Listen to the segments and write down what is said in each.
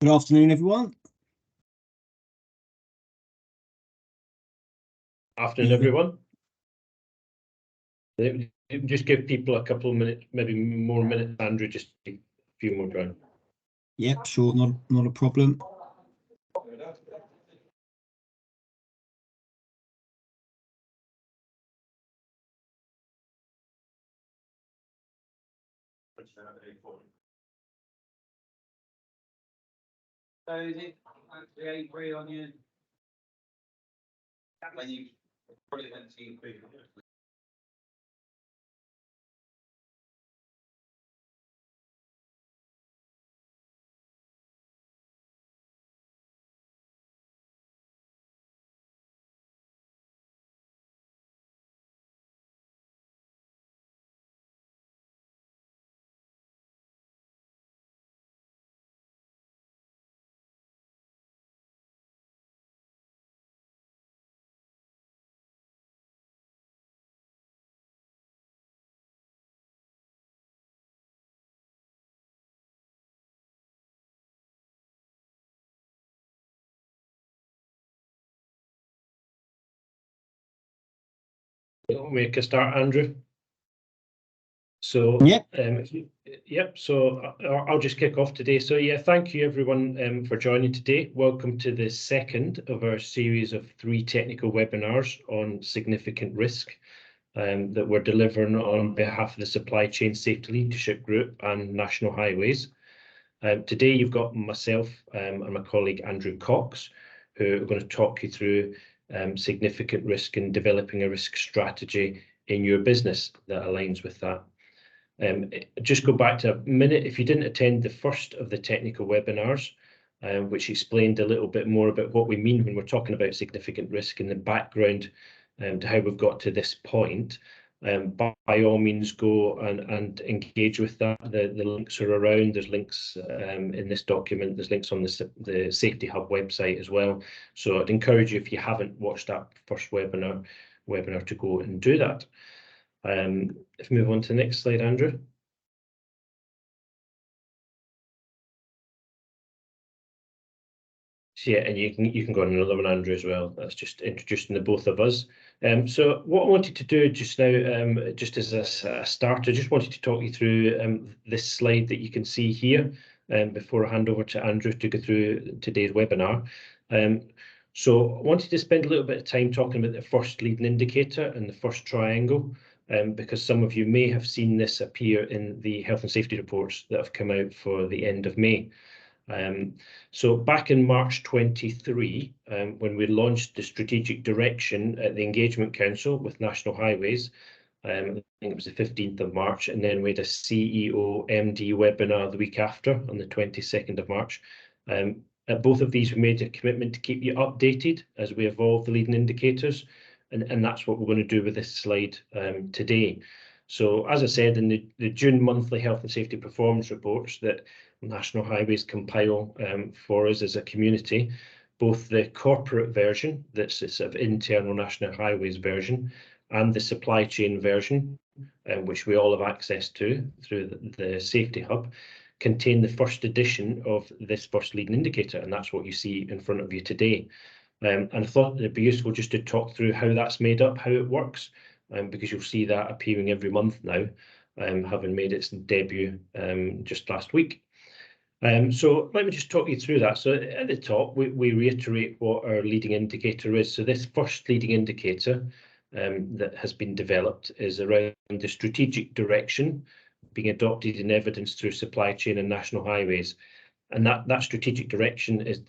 Good afternoon, everyone. Afternoon, everyone. Just give people a couple of minutes, maybe more minutes, Andrew, just a few more going. Yep, sure, not a problem. So is it actually A3 on you? When you probably went to include. We can start, Andrew. So so I'll just kick off today. So yeah, thank you everyone for joining today. Welcome to the second of our series of 3 technical webinars on significant risk that we're delivering on behalf of the Supply Chain Safety Leadership Group and National Highways. Today you've got myself and my colleague Andrew Cox, who are going to talk you through significant risk and developing a risk strategy in your business that aligns with that. Just go back to a minute, if you didn't attend the first of the technical webinars, which explained a little bit more about what we mean when we're talking about significant risk and the background to how we've got to this point, by all means go and engage with that. The links are around, there's links in this document, there's links on the Safety Hub website as well. So I'd encourage you, if you haven't watched that first webinar to go and do that. If we move on to the next slide, Andrew. So yeah, and you can go on another one, Andrew, as well. That's just introducing the both of us. So what I wanted to do just now, just as a start, I just wanted to talk you through this slide that you can see here before I hand over to Andrew to go through today's webinar. So I wanted to spend a little bit of time talking about the first leading indicator and the first triangle, because some of you may have seen this appear in the health and safety reports that have come out for the end of May. So back in March 23, when we launched the strategic direction at the Engagement Council with National Highways, I think it was the 15th of March, and then we had a CEO MD webinar the week after on the 22nd of March. At both of these, we made a commitment to keep you updated as we evolve the leading indicators, and that's what we're going to do with this slide today. So as I said, in the June monthly health and safety performance reports that National Highways compile for us as a community, both the corporate version, that's the sort of internal National Highways version, and the supply chain version, which we all have access to through the Safety Hub, contain the first edition of this first leading indicator, and that's what you see in front of you today. And I thought it'd be useful just to talk through how that's made up, how it works, because you'll see that appearing every month now, having made its debut just last week. So let me just talk you through that. So at the top, we reiterate what our leading indicator is. So this first leading indicator that has been developed is around the strategic direction being adopted in evidence through supply chain and National Highways. And that strategic direction is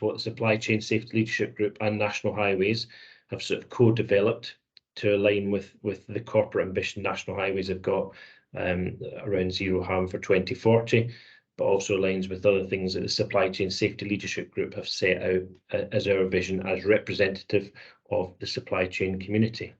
what the Supply Chain Safety Leadership Group and National Highways have sort of co-developed to align with the corporate ambition National Highways have got around zero harm for 2040, but also aligns with other things that the Supply Chain Safety Leadership Group have set out as our vision as representative of the supply chain community.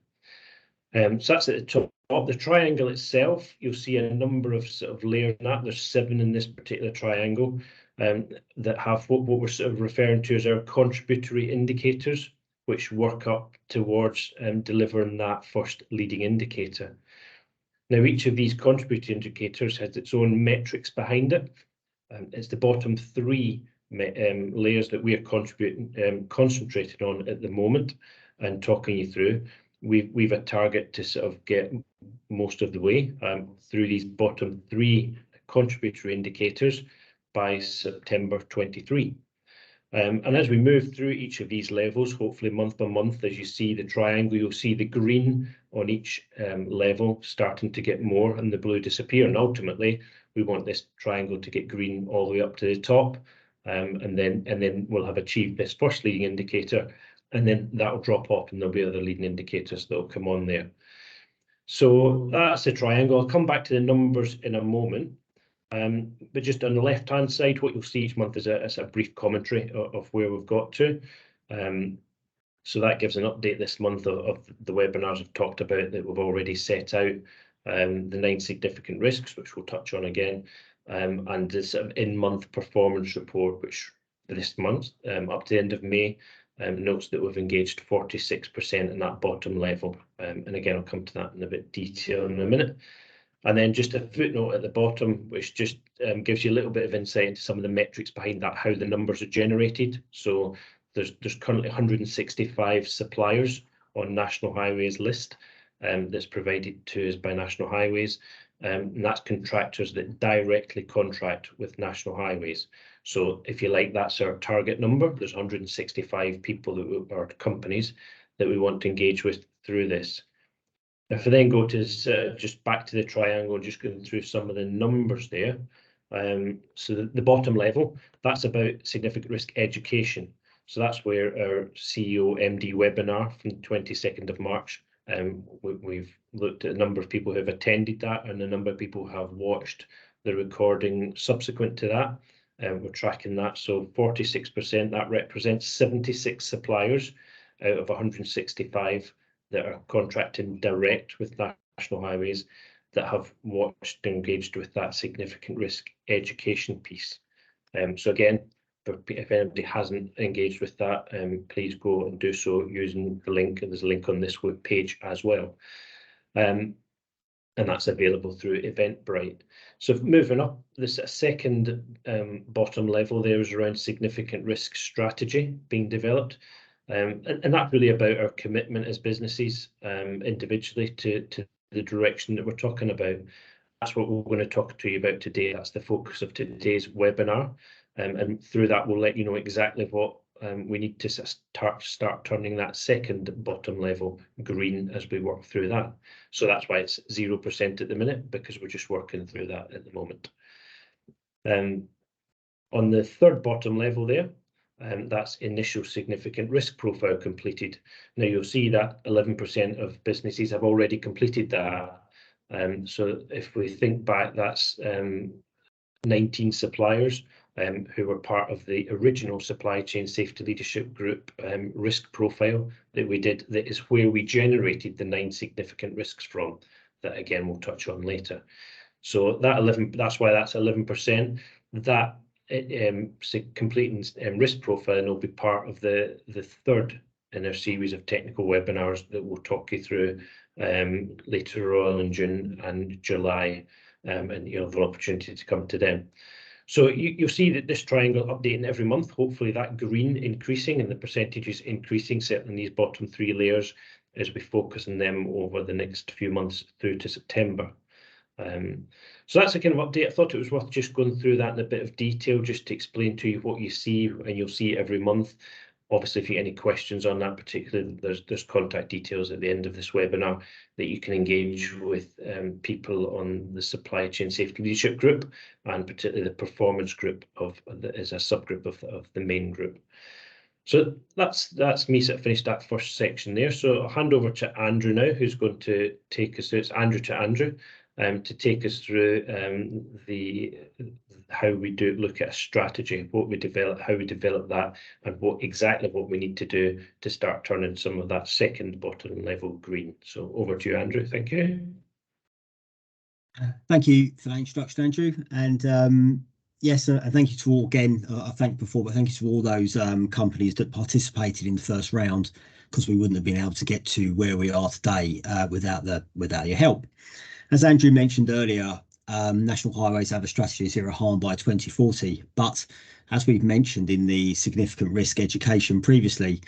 So that's at the top. The triangle itself, you'll see a number of sort of layers in that. There's 7 in this particular triangle that have what we're sort of referring to as our contributory indicators, which work up towards delivering that first leading indicator. Now, each of these contributory indicators has its own metrics behind it. It's the bottom 3 layers that we are concentrating on at the moment and talking you through. We've a target to sort of get most of the way through these bottom 3 contributory indicators by September 23. And as we move through each of these levels, hopefully month by month, as you see the triangle, you'll see the green on each level starting to get more and the blue disappear. And ultimately, we want this triangle to get green all the way up to the top. And then we'll have achieved this first leading indicator, and then that'll drop off and there'll be other leading indicators that'll come on there. So that's the triangle. I'll come back to the numbers in a moment. But just on the left-hand side, what you'll see each month is a brief commentary of where we've got to. So that gives an update this month of the webinars I've talked about that we've already set out, the 9 significant risks, which we'll touch on again, and this in-month performance report, which this month, up to the end of May, notes that we've engaged 46% in that bottom level. And again, I'll come to that in a bit of detail in a minute. And then just a footnote at the bottom, which just gives you a little bit of insight into some of the metrics behind that, how the numbers are generated. So there's currently 165 suppliers on National Highways list that's provided to us by National Highways. And that's contractors that directly contract with National Highways. So if you like, that's our target number. There's 165 people that are companies that we want to engage with through this. If I then go to just back to the triangle, just going through some of the numbers there. So the bottom level, that's about significant risk education. So that's where our CEO MD webinar from the 22nd of March, we've looked at a number of people who have attended that and a number of people who have watched the recording subsequent to that. We're tracking that. So 46%, that represents 76 suppliers out of 165 that are contracting direct with National Highways that have watched and engaged with that significant risk education piece. So again, if anybody hasn't engaged with that, please go and do so using the link, and there's a link on this web page as well. And that's available through Eventbrite. So moving up, this second bottom level there is around significant risk strategy being developed. And that's really about our commitment as businesses individually to the direction that we're talking about. That's what we're going to talk to you about today. That's the focus of today's webinar. And through that, we'll let you know exactly what we need to start turning that second bottom level green as we work through that. So that's why it's 0% at the minute, because we're just working through that at the moment. On the third bottom level there, that's initial significant risk profile completed. Now you'll see that 11% of businesses have already completed that. So if we think back, that's 19 suppliers who were part of the original Supply Chain Safety Leadership Group risk profile that we did. That is where we generated the 9 significant risks from. That again we'll touch on later. So that that's why that's 11%. That completing risk profile will be part of the third in our series of technical webinars that we'll talk you through later on in June and July, and you'll have an opportunity to come to them. So you'll see that this triangle updating every month, hopefully that green increasing and the percentages increasing, certainly in these bottom 3 layers as we focus on them over the next few months through to September. So that's a kind of update. I thought it was worth just going through that in a bit of detail, just to explain to you what you see, and you'll see it every month. Obviously, if you get any questions on that particularly, there's contact details at the end of this webinar that you can engage with people on the Supply Chain Safety Leadership Group, and particularly the Performance Group as a subgroup of the main group. So that's me sort of finished that first section there. So I'll hand over to Andrew now, who's going to take us through. It's Andrew to Andrew. To take us through how we look at a strategy, what we develop, how we develop that, and exactly what we need to do to start turning some of that second bottom level green. So over to you, Andrew. Thank you. Thank you for that introduction, Andrew. And yes, thank you to all again. I thanked before, but thank you to all those companies that participated in the first round, because we wouldn't have been able to get to where we are today without your help. As Andrew mentioned earlier, National Highways have a strategy of zero harm by 2040, but as we've mentioned in the significant risk education previously,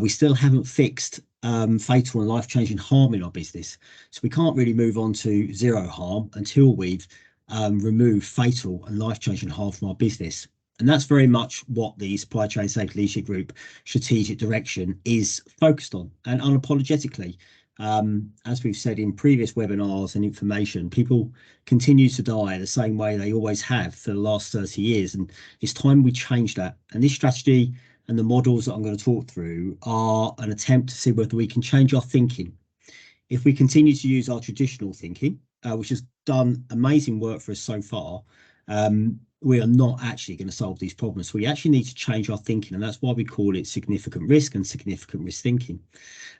we still haven't fixed fatal and life-changing harm in our business. So we can't really move on to zero harm until we've removed fatal and life-changing harm from our business. And that's very much what the Supply Chain Safety Leadership Group strategic direction is focused on, and unapologetically. As we've said in previous webinars and information, people continue to die the same way they always have for the last 30 years. And it's time we change that. And this strategy and the models that I'm going to talk through are an attempt to see whether we can change our thinking. If we continue to use our traditional thinking, which has done amazing work for us so far, we are not actually going to solve these problems. We actually need to change our thinking, and that's why we call it significant risk and significant risk thinking.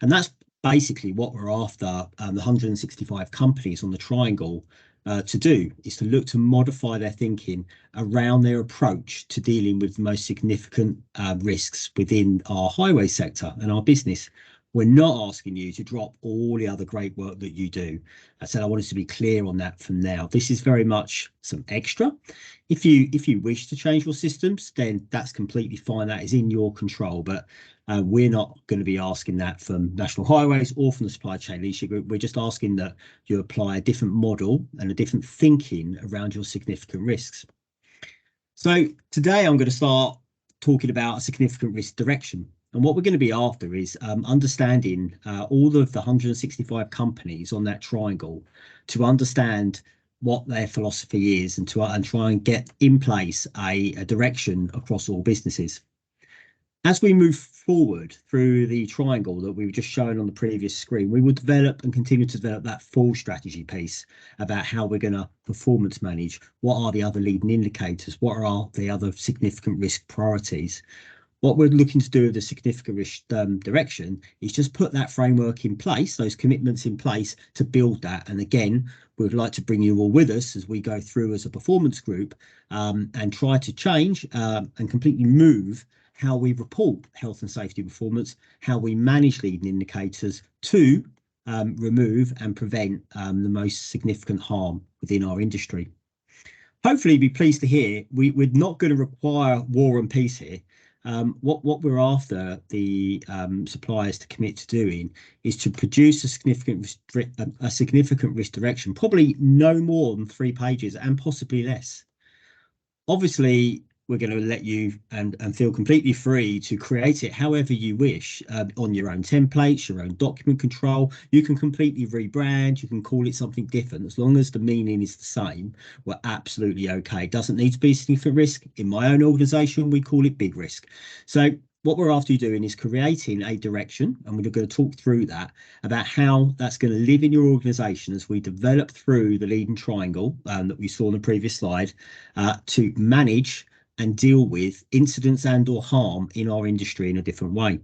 And that's basically what we're after the 165 companies on the triangle to do, is to look to modify their thinking around their approach to dealing with the most significant risks within our highway sector and our business. We're not asking you to drop all the other great work that you do. I said I wanted to be clear on that from now. This is very much some extra. If you wish to change your systems, then that's completely fine. That is in your control. But we're not going to be asking that from National Highways or from the Supply Chain Leadership Group. We're just asking that you apply a different model and a different thinking around your significant risks. So today I'm going to start talking about a significant risk direction. And what we're going to be after is understanding all of the 165 companies on that triangle, to understand what their philosophy is and try and get in place a direction across all businesses. As we move forward through the triangle that we were just showing on the previous screen, we will develop and continue to develop that full strategy piece about how we're going to performance manage. What are the other leading indicators? What are the other significant risk priorities? What we're looking to do with the significant risk direction is just put that framework in place, those commitments in place to build that. And again, we'd like to bring you all with us as we go through as a performance group and try to change and completely move how we report health and safety performance, how we manage leading indicators to remove and prevent the most significant harm within our industry. Hopefully, be pleased to hear we're not going to require war and peace here. What we're after the suppliers to commit to doing is to produce a significant risk direction, probably no more than 3 pages and possibly less. Obviously, we're going to let you and feel completely free to create it however you wish on your own templates, your own document control. You can completely rebrand, you can call it something different. As long as the meaning is the same, we're absolutely okay. It doesn't need to be significant risk. In my own organisation, we call it big risk. So what we're after you doing is creating a direction, and we're going to talk through that, about how that's going to live in your organisation as we develop through the leading triangle that we saw on the previous slide to manage and deal with incidents and or harm in our industry in a different way.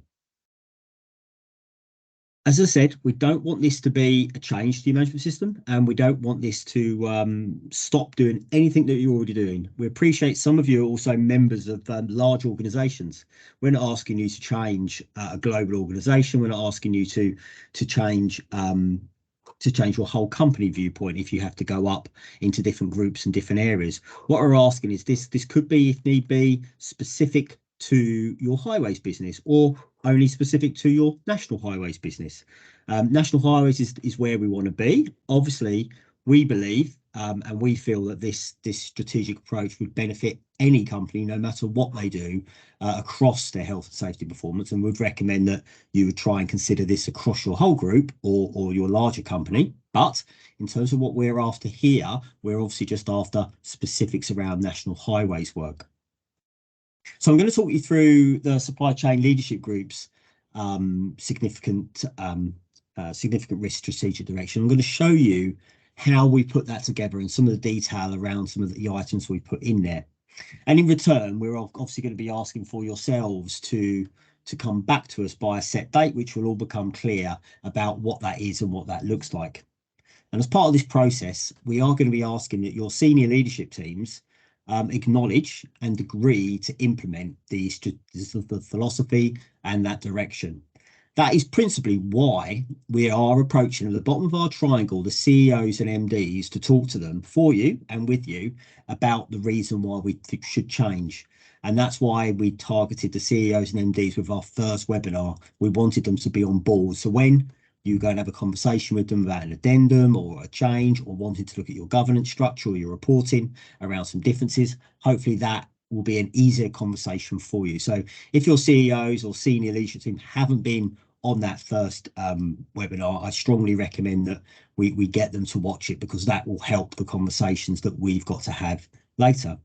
As I said, we don't want this to be a change to your management system, and we don't want this to stop doing anything that you're already doing. We appreciate some of you are also members of large organisations. We're not asking you to change a global organisation. We're not asking you to change your whole company viewpoint if you have to go up into different groups and different areas. What we're asking is this could be, if need be, specific to your highways business or only specific to your national highways business. National highways is where we want to be. Obviously, we believe and we feel that this strategic approach would benefit any company, no matter what they do, across their health and safety performance. And we'd recommend that you would try and consider this across your whole group or your larger company. But in terms of what we're after here, we're obviously just after specifics around national highways work. So I'm going to talk you through the Supply Chain Leadership Group's significant risk strategic direction. I'm going to show you how we put that together and some of the detail around some of the items we put in there. And in return, we're obviously going to be asking for yourselves to come back to us by a set date, which will all become clear about what that is and what that looks like. And as part of this process, we are going to be asking that your senior leadership teams acknowledge and agree to implement the philosophy and that direction. That is principally why we are approaching at the bottom of our triangle the CEOs and MDs to talk to them for you and with you about the reason why we should change. And that's why we targeted the CEOs and MDs with our first webinar. We wanted them to be on board. So when you go and have a conversation with them about an addendum or a change, or wanting to look at your governance structure or your reporting around some differences, hopefully that will be an easier conversation for you. So if your CEOs or senior leadership team haven't been on that first webinar, I strongly recommend that we get them to watch it, because that will help the conversations that we've got to have later.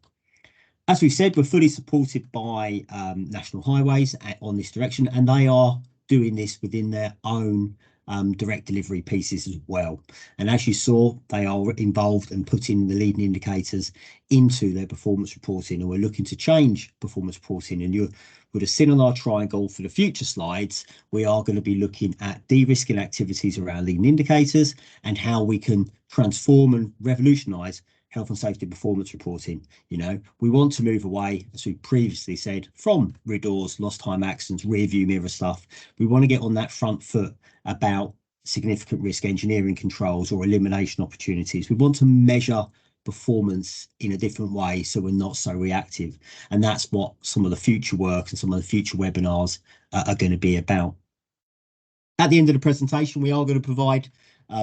As we've said, we're fully supported by National Highways on this direction, and they are doing this within their own direct delivery pieces as well. And as you saw, they are involved in putting the leading indicators into their performance reporting, and we're looking to change performance reporting. And you would have seen on our triangle for the future slides, we are going to be looking at de-risking activities around leading indicators and how we can transform and revolutionise health and safety performance reporting. You know, we want to move away, as we previously said, from RIDDORs, lost time accidents, rear view mirror stuff. We want to get on that front foot about significant risk engineering controls or elimination opportunities. We want to measure performance in a different way, so we're not so reactive. And that's what some of the future work and some of the future webinars are going to be about. At the end of the presentation, we are going to provide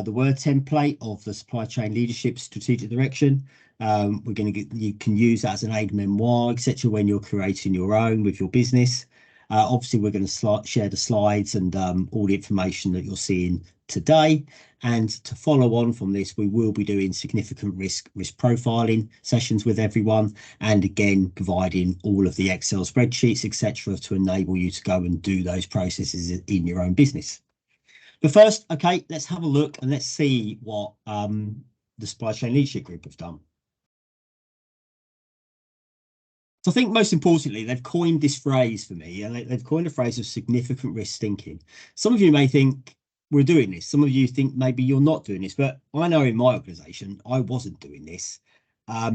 the Word template of the supply chain leadership strategic direction. We're going to you can use that as an aid memoir, etc., when you're creating your own with your business. Obviously, we're going to share the slides and all the information that you're seeing today. And to follow on from this, we will be doing significant risk profiling sessions with everyone, and again providing all of the Excel spreadsheets, etc., to enable you to go and do those processes in your own business. But first, okay, let's have a look and let's see what the Supply Chain Leadership Group have done. So I think most importantly, they've coined this phrase for me, and they've coined a phrase of significant risk thinking. Some of you may think we're doing this. Some of you think maybe you're not doing this, but I know in my organisation, I wasn't doing this. I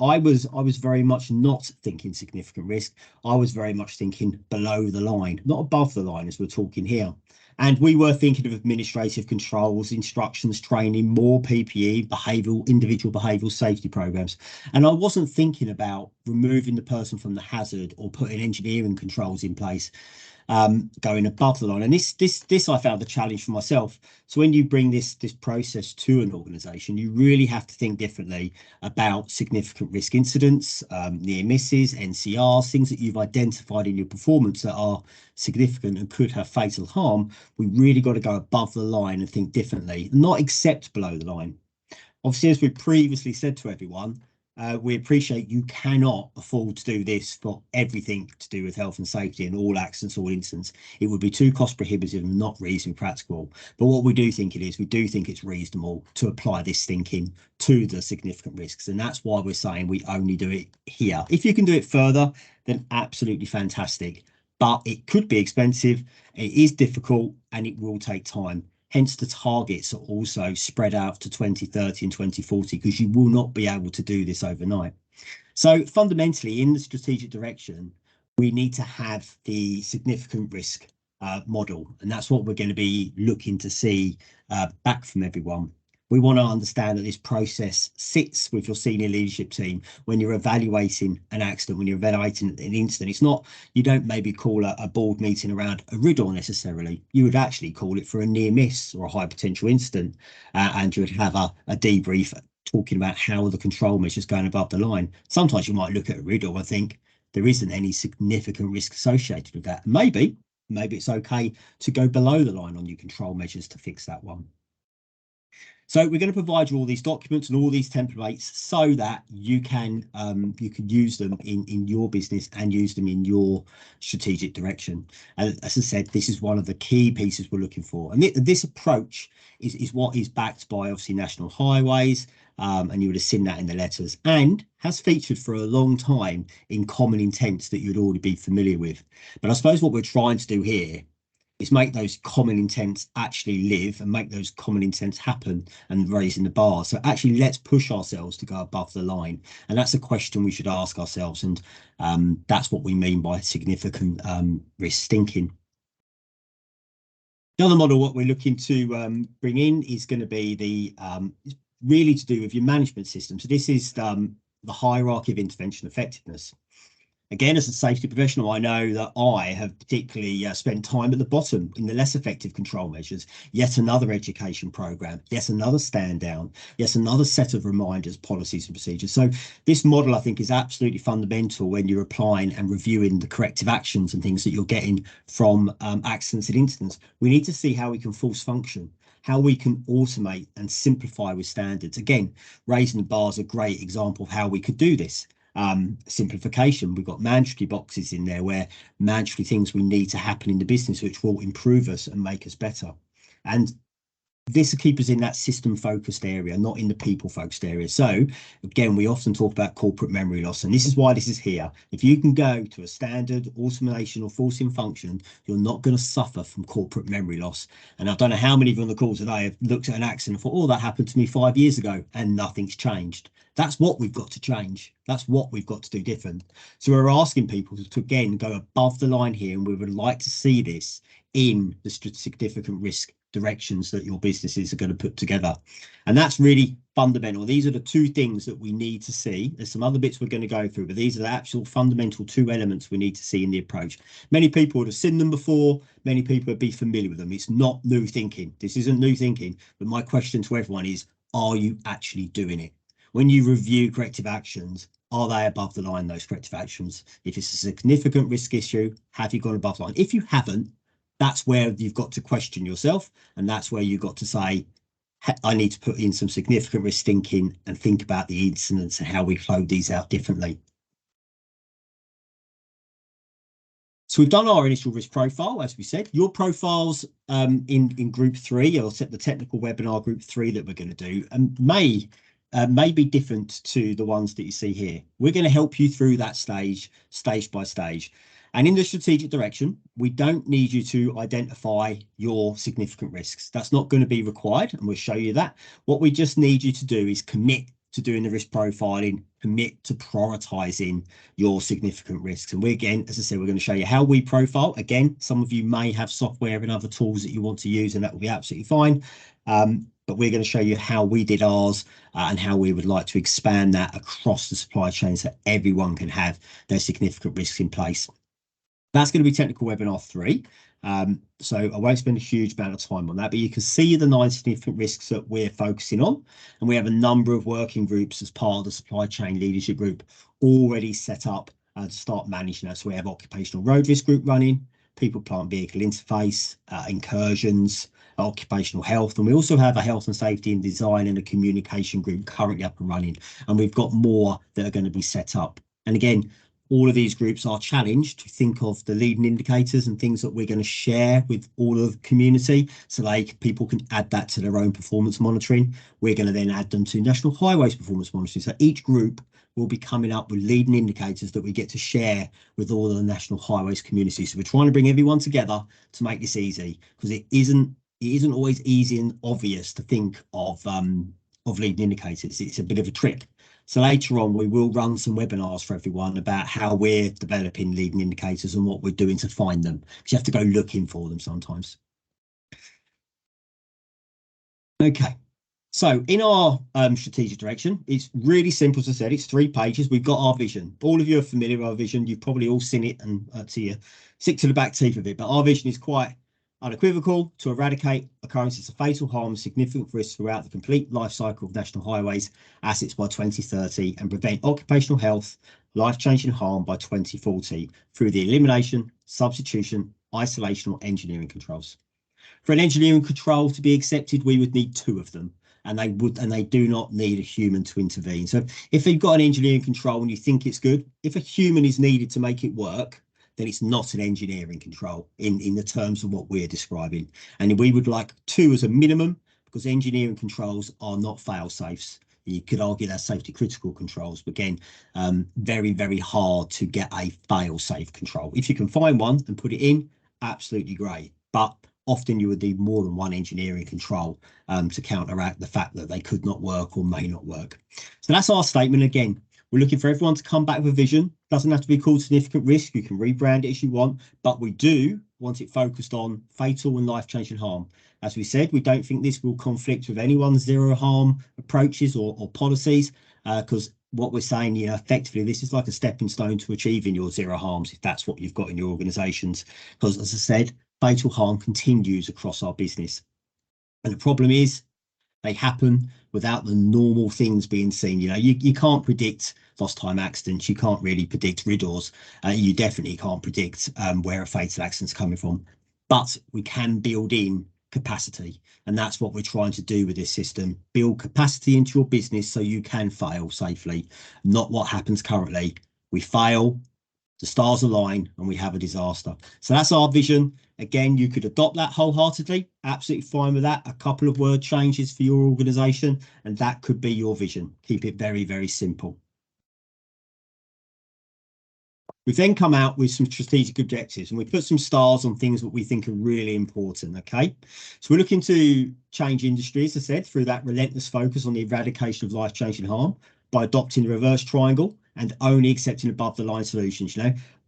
was very much not thinking significant risk. I was very much thinking below the line, not above the line as we're talking here. And we were thinking of administrative controls, instructions, training, more PPE, individual behavioural safety programs. And I wasn't thinking about removing the person from the hazard or putting engineering controls in place, going above the line. And this I found a challenge for myself. So when you bring this process to an organisation, you really have to think differently about significant risk incidents, near misses, NCRs, things that you've identified in your performance that are significant and could have fatal harm. We really got to go above the line and think differently, not accept below the line. Obviously, as we previously said to everyone, we appreciate you cannot afford to do this for everything to do with health and safety and all accidents, all incidents. It would be too cost prohibitive and not reasonably practical. But what we do think it is, we do think it's reasonable to apply this thinking to the significant risks. And that's why we're saying we only do it here. If you can do it further, then absolutely fantastic. But it could be expensive, it is difficult, and it will take time. Hence, the targets are also spread out to 2030 and 2040, because you will not be able to do this overnight. So fundamentally, in the strategic direction, we need to have the significant risk model, and that's what we're going to be looking to see back from everyone. We want to understand that this process sits with your senior leadership team when you're evaluating an accident, when you're evaluating an incident. It's not, you don't maybe call a board meeting around a RIDDOR necessarily. You would actually call it for a near miss or a high potential incident, and you would have a debrief talking about how are the control measures going above the line. Sometimes you might look at a RIDDOR and think there isn't any significant risk associated with that. Maybe it's okay to go below the line on your control measures to fix that one. So we're going to provide you all these documents and all these templates so that you can use them in your business and use them in your strategic direction. And as I said, this is one of the key pieces we're looking for. And this approach is what is backed by obviously National Highways, and you would have seen that in the letters, and has featured for a long time in common intents that you'd already be familiar with. But I suppose what we're trying to do here is make those common intents actually live and make those common intents happen and raising the bar. So actually, let's push ourselves to go above the line. And that's a question we should ask ourselves. And that's what we mean by significant risk thinking. The other model, what we're looking to bring in is going to be the really to do with your management system. So this is the hierarchy of intervention effectiveness. Again, as a safety professional, I know that I have particularly spent time at the bottom in the less effective control measures. Yet another education program, yet another stand down, yet another set of reminders, policies and procedures. So this model, I think, is absolutely fundamental when you're applying and reviewing the corrective actions and things that you're getting from accidents and incidents. We need to see how we can force function, how we can automate and simplify with standards. Again, raising the bar is a great example of how we could do this. Simplification, we've got mandatory boxes in there where mandatory things we need to happen in the business which will improve us and make us better, and this will keep us in that system focused area, not in the people focused area. So again, we often talk about corporate memory loss, and this is why this is here. If you can go to a standard automation or forcing function, you're not going to suffer from corporate memory loss. And I don't know how many of you on the call today have looked at an accident and thought, oh, that happened to me 5 years ago and nothing's changed. That's what we've got to change. That's what we've got to do different. So we're asking people to again go above the line here, and we would like to see this in the significant risk directions that your businesses are going to put together. And that's really fundamental. These are the two things that we need to see. There's some other bits we're going to go through, but these are the actual fundamental two elements we need to see in the approach. Many people would have seen them before. Many people would be familiar with them. It's not new thinking. This isn't new thinking. But my question to everyone is, are you actually doing it? When you review corrective actions, are they above the line, those corrective actions? If it's a significant risk issue, have you gone above the line? If you haven't, that's where you've got to question yourself. And that's where you've got to say, I need to put in some significant risk thinking and think about the incidents and how we flow these out differently. So we've done our initial risk profile, as we said. Your profiles in group 3, or the technical webinar group 3 that we're going to do, may be different to the ones that you see here. We're going to help you through that stage by stage. And in the strategic direction, we don't need you to identify your significant risks. That's not going to be required, and we'll show you that. What we just need you to do is commit to doing the risk profiling, commit to prioritizing your significant risks. And we, again, as I said, we're going to show you how we profile. Again, some of you may have software and other tools that you want to use, and that will be absolutely fine. But we're going to show you how we did ours and how we would like to expand that across the supply chain so everyone can have their significant risks in place. That's going to be technical webinar 3. So I won't spend a huge amount of time on that, but you can see the 9 significant risks that we're focusing on. And we have a number of working groups as part of the supply chain leadership group already set up to start managing that. So we have occupational road risk group running, people, plant, vehicle interface, incursions, occupational health. And we also have a health and safety and design and a communication group currently up and running. And we've got more that are going to be set up. And again, all of these groups are challenged to think of the leading indicators and things that we're going to share with all of the community, so people can add that to their own performance monitoring. We're going to then add them to National Highways performance monitoring. So each group will be coming up with leading indicators that we get to share with all of the National Highways community. So we're trying to bring everyone together to make this easy, because it isn't always easy and obvious to think of leading indicators. It's a bit of a trick. So later on, we will run some webinars for everyone about how we're developing leading indicators and what we're doing to find them, because you have to go looking for them sometimes. Okay, so in our strategic direction, it's really simple. As I said, it's 3 pages. We've got our vision. All of you are familiar with our vision. You've probably all seen it and sick to the back teeth of it. But our vision is quite unequivocal: to eradicate occurrences of fatal harm, significant risks throughout the complete life cycle of national highways assets by 2030, and prevent occupational health, life-changing harm by 2040 through the elimination, substitution, isolation, or engineering controls. For an engineering control to be accepted, we would need 2 of them, and they do not need a human to intervene. So if you've got an engineering control and you think it's good, if a human is needed to make it work, then it's not an engineering control in the terms of what we're describing. And we would like 2 as a minimum, because engineering controls are not fail safes. You could argue they're safety critical controls, but again, very, very hard to get a fail safe control. If you can find one and put it in, absolutely great. But often you would need more than 1 engineering control to counteract the fact that they could not work or may not work. So that's our statement. Again, We're looking for everyone to come back with a vision. Doesn't have to be called significant risk. You can rebrand it as you want, but we do want it focused on fatal and life-changing harm. As we said, we don't think this will conflict with anyone's zero harm approaches or policies, because what we're saying, effectively, this is like a stepping stone to achieving your zero harms, if that's what you've got in your organizations. Because as I said, fatal harm continues across our business. And the problem is, they happen without the normal things being seen. You can't predict lost time accidents. You can't really predict riddles. You definitely can't predict where a fatal accident's coming from. But we can build in capacity. And that's what we're trying to do with this system. Build capacity into your business so you can fail safely. Not what happens currently. We fail, the stars align, and we have a disaster. So that's our vision. Again, you could adopt that wholeheartedly, absolutely fine with that. A couple of word changes for your organization, and that could be your vision. Keep it very, very simple. We've then come out with some strategic objectives, and we put some stars on things that we think are really important, okay? So we're looking to change industry, as I said, through that relentless focus on the eradication of life-changing harm by adopting the reverse triangle and only accepting above-the-line solutions.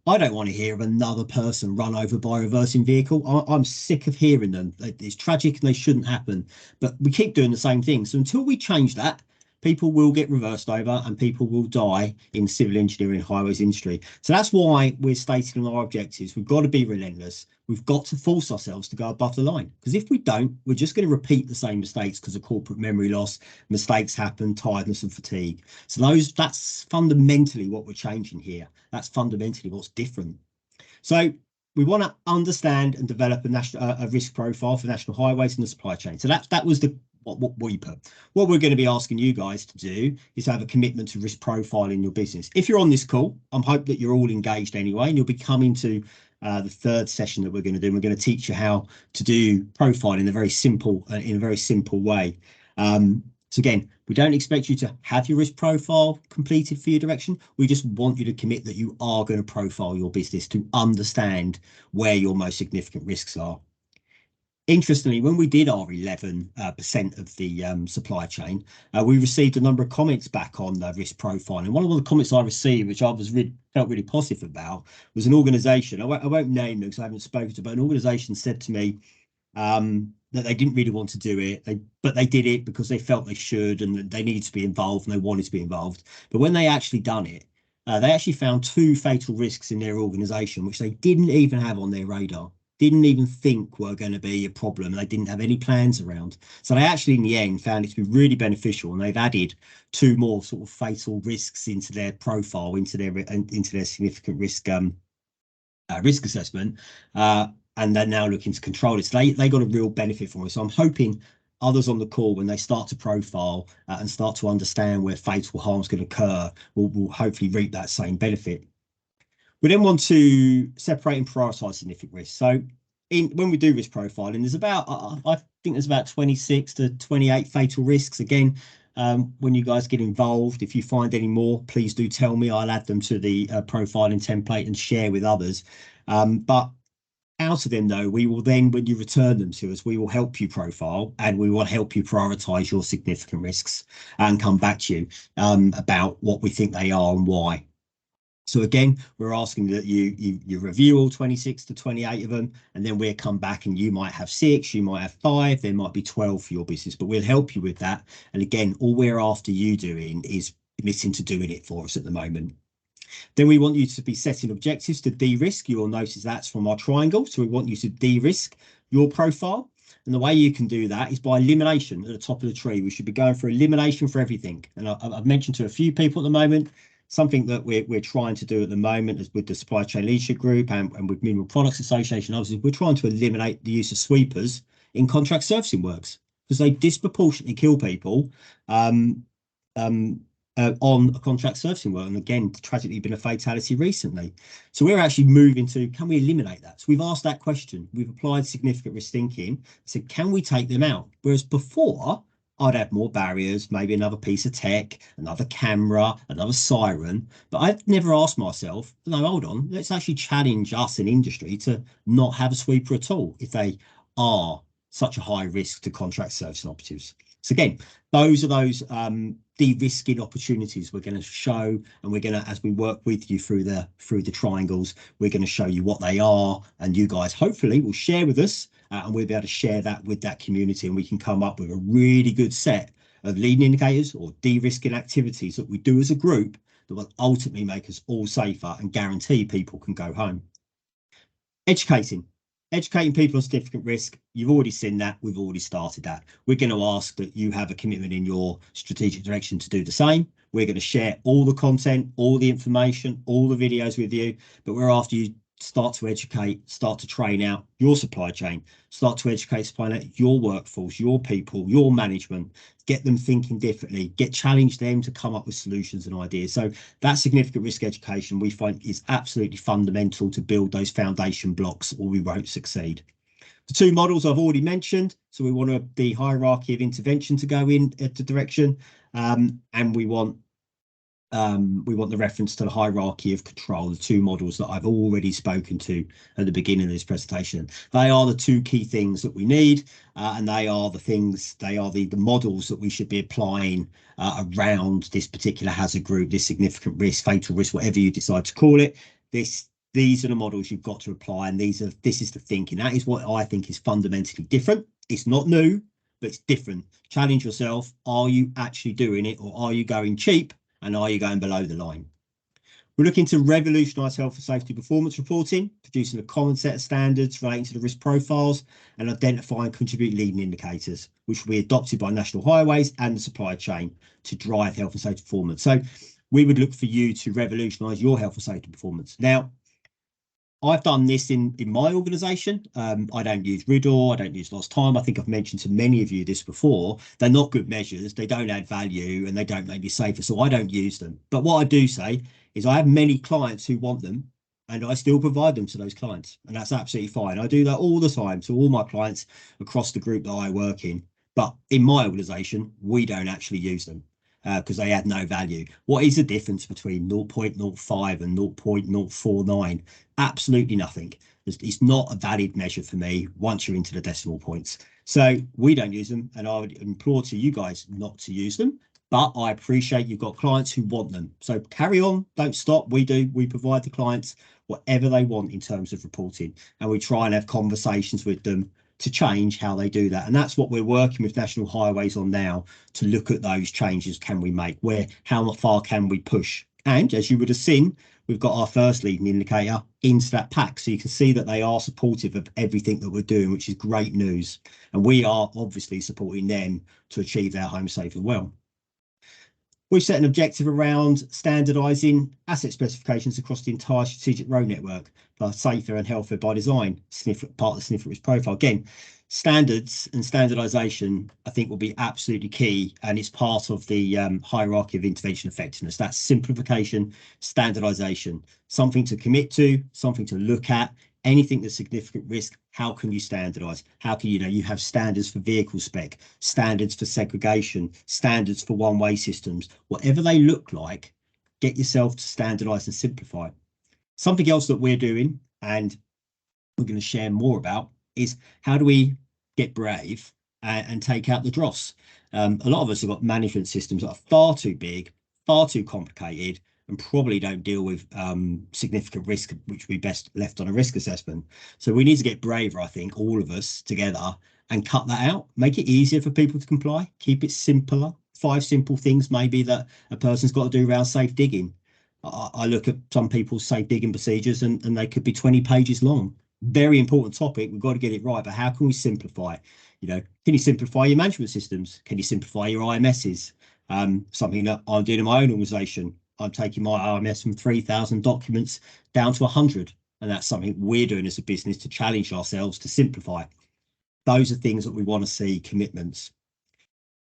I don't want to hear of another person run over by a reversing vehicle. I'm sick of hearing them. It's tragic and they shouldn't happen, but we keep doing the same thing. So until we change that, people will get reversed over and people will die in civil engineering highways industry. So that's why we're stating on our objectives. We've got to be relentless. We've got to force ourselves to go above the line, because if we don't, we're just going to repeat the same mistakes because of corporate memory loss. Mistakes happen, tiredness and fatigue. So that's fundamentally what we're changing here. That's fundamentally what's different. So we want to understand and develop a risk profile for national highways and the supply chain. So that was what we put. What we're going to be asking you guys to do is have a commitment to risk profile in your business. If you're on this call, I'm hoping that you're all engaged anyway, and you'll be coming to the third session that we're going to do. We're going to teach you how to do profile in a very simple way. So again, we don't expect you to have your risk profile completed for your direction. We just want you to commit that you are going to profile your business to understand where your most significant risks are. Interestingly, when we did our 11% of the supply chain, we received a number of comments back on the risk profile. And one of the comments I received, which I felt really positive about, was an organisation. I won't name them because I haven't spoken to, but an organisation said to me that they didn't really want to do it, but they did it because they felt they should and they needed to be involved and they wanted to be involved. But when they actually done it, they actually found 2 fatal risks in their organisation, which they didn't even have on their radar. Didn't even think were going to be a problem. They didn't have any plans around. So they actually, in the end, found it to be really beneficial, and they've added 2 more sort of fatal risks into their profile, into their significant risk risk assessment, and they're now looking to control it. So they got a real benefit from it. So I'm hoping others on the call, when they start to profile and start to understand where fatal harm is going to occur, will hopefully reap that same benefit. We then want to separate and prioritise significant risks. So when we do risk profiling, there's I think there's about 26 to 28 fatal risks. Again, when you guys get involved, if you find any more, please do tell me. I'll add them to the profiling template and share with others. But out of them, though, we will then, when you return them to us, we will help you profile and we will help you prioritise your significant risks and come back to you about what we think they are and why. So again, we're asking that you review all 26 to 28 of them, and then we'll come back and you might have 6, you might have 5, there might be 12 for your business, but we'll help you with that. And again, all we're after you doing is committing to doing it for us at the moment. Then we want you to be setting objectives to de-risk. You will notice that's from our triangle. So we want you to de-risk your profile. And the way you can do that is by elimination at the top of the tree. We should be going for elimination for everything. And I've mentioned to a few people at the moment, something that we're trying to do at the moment is with the Supply Chain Leadership Group and with Mineral Products Association. Obviously, we're trying to eliminate the use of sweepers in contract servicing works because they disproportionately kill people on a contract servicing work. And again, tragically been a fatality recently. So we're actually moving to, can we eliminate that? So we've asked that question. We've applied significant risk thinking. So can we take them out? Whereas before, I'd add more barriers, maybe another piece of tech, another camera, another siren. But I've never asked myself, no, hold on, let's actually challenge us in industry to not have a sweeper at all if they are such a high risk to contract servicing operatives. So again, those are those de-risking opportunities we're going to show, and we're going to, as we work with you through the triangles, we're going to show you what they are, and you guys hopefully will share with us, and we'll be able to share that with that community, and we can come up with a really good set of leading indicators or de-risking activities that we do as a group that will ultimately make us all safer and guarantee people can go home. Educating people on significant risk. You've already seen that. We've already started that. We're going to ask that you have a commitment in your strategic direction to do the same. We're going to share all the content, all the information, all the videos with you, but we're after you start to educate, start to train out your supply chain, start to educate, supply out your workforce, your people, your management, get them thinking differently, challenge them to come up with solutions and ideas. So that significant risk education we find is absolutely fundamental to build those foundation blocks, or we won't succeed. The two models I've already mentioned. So we want the hierarchy of intervention to go in the direction, and we want the reference to the hierarchy of control, the two models that I've already spoken to at the beginning of this presentation. They are the two key things that we need, and they are the models that we should be applying around this particular hazard group, this significant risk, fatal risk, whatever you decide to call it. These are the models you've got to apply, and this is the thinking. That is what I think is fundamentally different. It's not new, but it's different. Challenge yourself. Are you actually doing it, or are you going cheap? And are you going below the line? We're looking to revolutionise health and safety performance reporting, producing a common set of standards relating to the risk profiles, and identify and contribute leading indicators, which will be adopted by National Highways and the supply chain to drive health and safety performance. So we would look for you to revolutionise your health and safety performance. Now, I've done this in my organisation. I don't use RIDDOR, I don't use lost time. I think I've mentioned to many of you this before. They're not good measures, they don't add value, and they don't make me safer, so I don't use them. But what I do say is I have many clients who want them, and I still provide them to those clients, and that's absolutely fine. I do that all the time to all my clients across the group that I work in. But in my organisation, we don't actually use them because they add no value. What is the difference between 0.05 and 0.049? Absolutely nothing. It's not a valid measure for me once you're into the decimal points. So we don't use them, and I would implore to you guys not to use them. But I appreciate you've got clients who want them. So carry on, don't stop. We provide the clients whatever they want in terms of reporting, and we try and have conversations with them to change how they do that. And that's what we're working with National Highways on now, to look at those changes can we make, how far can we push. And as you would have seen, we've got our first leading indicator into that pack, so you can see that they are supportive of everything that we're doing, which is great news, and we are obviously supporting them to achieve their home safe as well. We've set an objective around standardising asset specifications across the entire strategic road network for safer and healthier by design, part of the significant risk profile. Again, standards and standardisation, I think, will be absolutely key, and it's part of the hierarchy of intervention effectiveness. That's simplification, standardisation, something to commit to, something to look at. Anything that's significant risk, how can you standardise? How can you have standards for vehicle spec, standards for segregation, standards for one-way systems, whatever they look like, get yourself to standardise and simplify. Something else that we're doing, and we're going to share more about, is how do we get brave and take out the dross? A lot of us have got management systems that are far too big, far too complicated, and probably don't deal with significant risk, which we best left on a risk assessment. So we need to get braver, I think, all of us together, and cut that out, make it easier for people to comply, keep it simpler. 5 simple things maybe that a person's got to do around safe digging. I look at some people's safe digging procedures and they could be 20 pages long. Very important topic, we've got to get it right, but how can we simplify? Can you simplify your management systems? Can you simplify your IMSs? Something that I'm doing in my own organisation. I'm taking my RMS from 3,000 documents down to 100. And that's something we're doing as a business to challenge ourselves to simplify. Those are things that we want to see, commitments.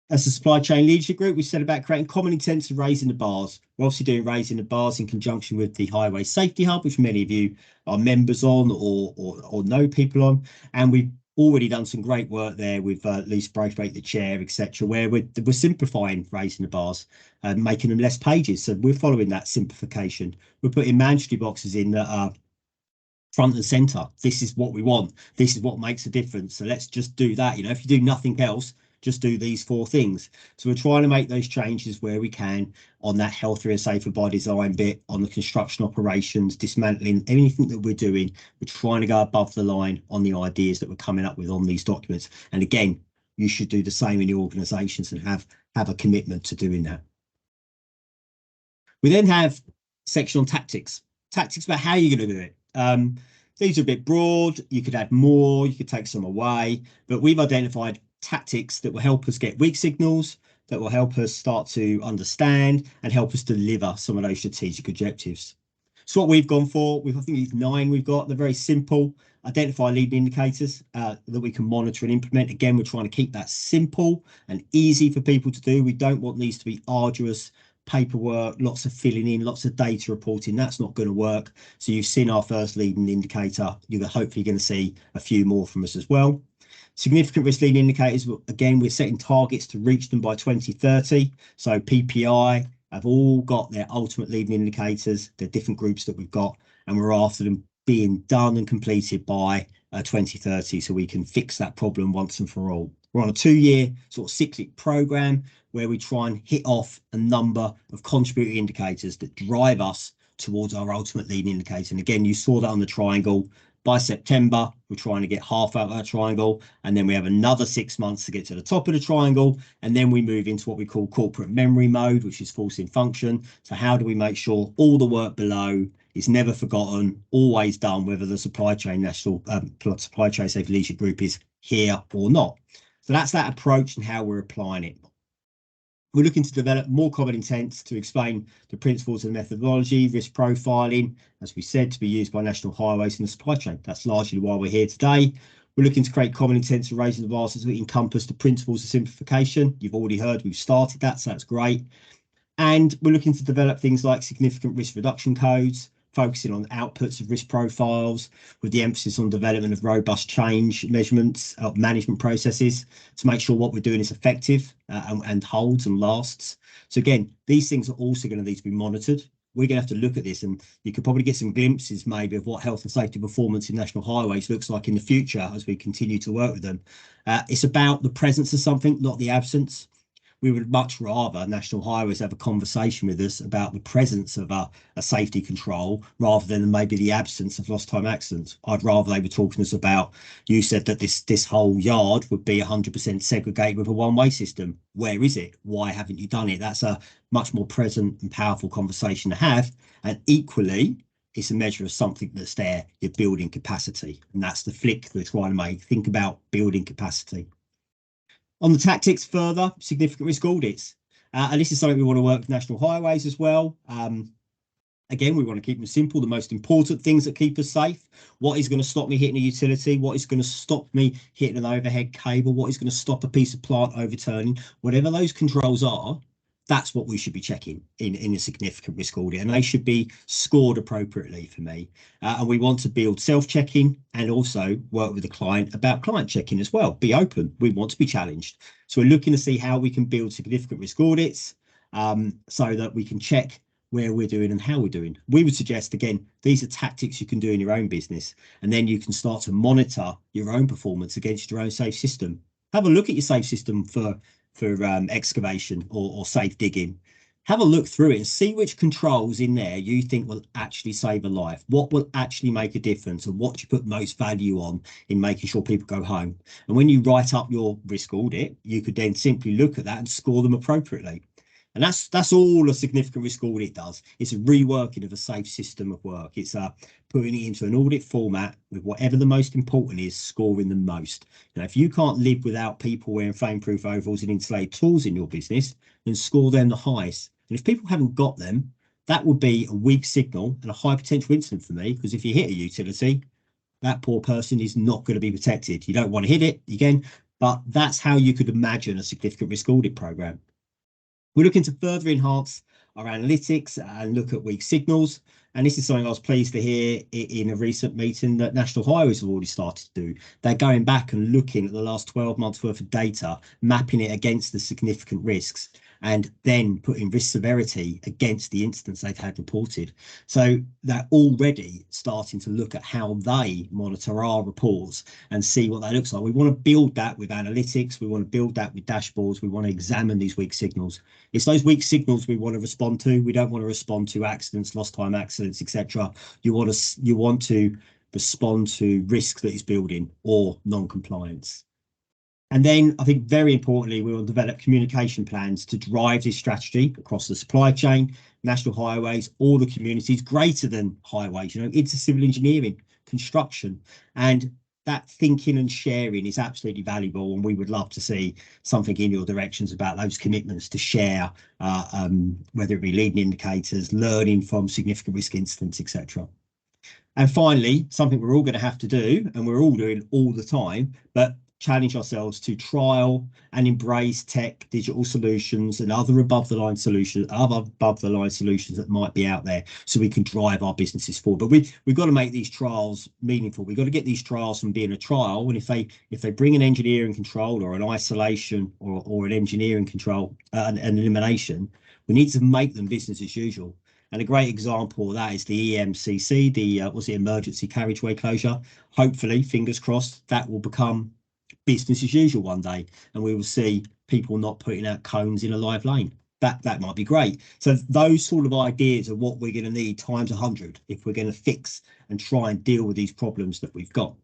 As a supply chain leadership group, we set about creating common intents of raising the bars. We're obviously doing raising the bars in conjunction with the Highway Safety Hub, which many of you are members on or know people on. And we've already done some great work there with Lisa Braithwaite, the chair, etc., where we're simplifying raising the bars and making them less pages. So we're following that simplification. We're putting mandatory boxes in that are front and centre. This is what we want. This is what makes a difference. So let's just do that. If you do nothing else, just do these 4 things. So we're trying to make those changes where we can on that healthier and safer by design bit, on the construction operations, dismantling, anything that we're doing. We're trying to go above the line on the ideas that we're coming up with on these documents. And again, you should do the same in your organizations and have a commitment to doing that. We then have section on tactics about how you're going to do it. These are a bit broad. You could add more, you could take some away, but we've identified tactics that will help us get weak signals, that will help us start to understand and help us deliver some of those strategic objectives. So what we've gone for, I think these 9 we've got, they're very simple. Identify leading indicators that we can monitor and implement. Again, we're trying to keep that simple and easy for people to do. We don't want these to be arduous paperwork, lots of filling in, lots of data reporting. That's not going to work. So you've seen our first leading indicator. You're hopefully going to see a few more from us as well. Significant risk leading indicators, again, we're setting targets to reach them by 2030. So PPI have all got their ultimate leading indicators. They're different groups that we've got, and we're after them being done and completed by 2030 so we can fix that problem once and for all. We're on a 2-year sort of cyclic program where we try and hit off a number of contributing indicators that drive us towards our ultimate leading indicator. And again, you saw that on the triangle. By September, we're trying to get half out of that triangle, and then we have another 6 months to get to the top of the triangle, and then we move into what we call corporate memory mode, which is forcing function. So how do we make sure all the work below is never forgotten, always done, whether the supply chain safe leadership group is here or not? So that's that approach and how we're applying it. We're looking to develop more common intents to explain the principles of methodology, risk profiling, as we said, to be used by national highways in the supply chain. That's largely why we're here today. We're looking to create common intents for raising the bar so that encompass the principles of simplification. You've already heard we've started that, so that's great. And we're looking to develop things like significant risk reduction codes, focusing on outputs of risk profiles, with the emphasis on development of robust change measurements, management processes to make sure what we're doing is effective and holds and lasts. So again, these things are also going to need to be monitored. We're going to have to look at this, and you could probably get some glimpses maybe of what health and safety performance in national highways looks like in the future as we continue to work with them. It's about the presence of something, not the absence. We would much rather national highways have a conversation with us about the presence of a safety control rather than maybe the absence of lost time accidents. I'd rather they were talking to us about, you said that this whole yard would be 100% segregated with a one-way system. Where is it? Why haven't you done it? That's a much more present and powerful conversation to have. And equally, it's a measure of something that's there, your building capacity. And that's the flick we're trying to make. Think about building capacity. On the tactics further, significant risk audits. And this is something we want to work with national highways as well. Again, we want to keep them simple. The most important things that keep us safe. What is going to stop me hitting a utility? What is going to stop me hitting an overhead cable? What is going to stop a piece of plant overturning? Whatever those controls are, that's what we should be checking in a significant risk audit, and they should be scored appropriately for me. And we want to build self-checking and also work with the client about client checking as well. Be open. We want to be challenged. So we're looking to see how we can build significant risk audits so that we can check where we're doing and how we're doing. We would suggest, again, these are tactics you can do in your own business, and then you can start to monitor your own performance against your own safe system. Have a look at your safe system for excavation or safe digging. Have a look through it and see which controls in there you think will actually save a life. What will actually make a difference, and what you put most value on in making sure people go home. And when you write up your risk audit, you could then simply look at that and score them appropriately. And that's all a significant risk audit does. It's a reworking of a safe system of work. It's putting it into an audit format with whatever the most important is, scoring the most. Now, if you can't live without people wearing flame-proof overalls and insulated tools in your business, then score them the highest. And if people haven't got them, that would be a weak signal and a high potential incident for me, because if you hit a utility, that poor person is not going to be protected. You don't want to hit it again, but that's how you could imagine a significant risk audit program. We're looking to further enhance our analytics and look at weak signals. And this is something I was pleased to hear in a recent meeting that National Highways have already started to do. They're going back and looking at the last 12 months worth of data, mapping it against the significant risks. and then putting risk severity against the incidents they've had reported. So they're already starting to look at how they monitor our reports and see what that looks like. We want to build that with analytics. We want to build that with dashboards. We want to examine these weak signals. It's those weak signals we want to respond to. We don't want to respond to accidents, lost time accidents, etc. You want to respond to risk that is building or non-compliance. And then I think very importantly, we will develop communication plans to drive this strategy across the supply chain, national highways, all the communities greater than highways, into civil engineering, construction. And that thinking and sharing is absolutely valuable. And we would love to see something in your directions about those commitments to share, whether it be leading indicators, learning from significant risk incidents, etc. And finally, something we're all going to have to do, and we're all doing all the time, but challenge ourselves to trial and embrace tech, digital solutions, and other above the line solutions that might be out there, so we can drive our businesses forward. But we've got to make these trials meaningful. We've got to get these trials from being a trial, and if they bring an engineering control or an isolation or an engineering control, an elimination, we need to make them business as usual. And a great example of that is the EMCC, the emergency carriageway closure. Hopefully, fingers crossed, that will become business as usual one day, and we will see people not putting out cones in a live lane. That might be great. So those sort of ideas are what we're going to need times 100 if we're going to fix and try and deal with these problems that we've got.